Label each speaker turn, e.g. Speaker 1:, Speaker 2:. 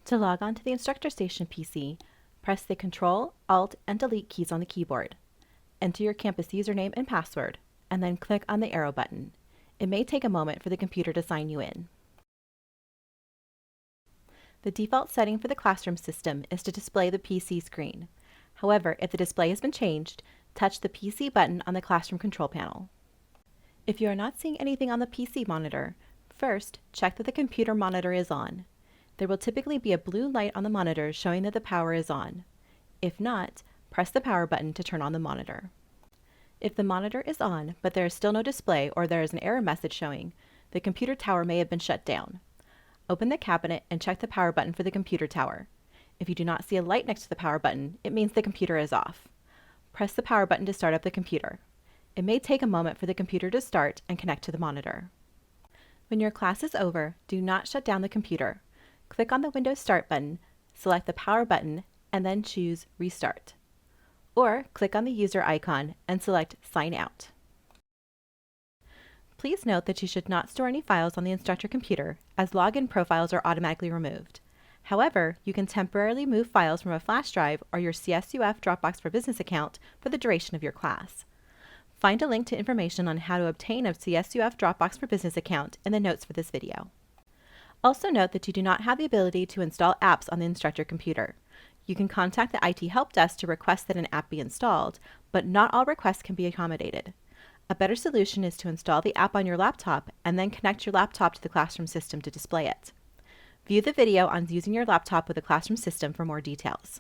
Speaker 1: To log on to the Instructor Station PC, press the Control, Alt, and Delete keys on the keyboard. Enter your campus username and password, and then click on the arrow button. It may take a moment for the computer to sign you in. The default setting for the classroom system is to display the PC screen. However, if the display has been changed, touch the PC button on the classroom control panel. If you are not seeing anything on the PC monitor, first check that the computer monitor is on. There will typically be a blue light on the monitor showing that the power is on. If not, press the power button to turn on the monitor. If the monitor is on, but there is still no display or there is an error message showing, the computer tower may have been shut down. Open the cabinet and check the power button for the computer tower. If you do not see a light next to the power button, it means the computer is off. Press the power button to start up the computer. It may take a moment for the computer to start and connect to the monitor. When your class is over, do not shut down the computer. Click on the Windows Start button, select the power button, and then choose Restart. Or click on the user icon and select Sign Out. Please note that you should not store any files on the instructor computer, as login profiles are automatically removed. However, you can temporarily move files from a flash drive or your CSUF Dropbox for Business account for the duration of your class. Find a link to information on how to obtain a CSUF Dropbox for Business account in the notes for this video. Also note that you do not have the ability to install apps on the instructor computer. You can contact the IT help desk to request that an app be installed, but not all requests can be accommodated. A better solution is to install the app on your laptop and then connect your laptop to the classroom system to display it. View the video on using your laptop with a classroom system for more details.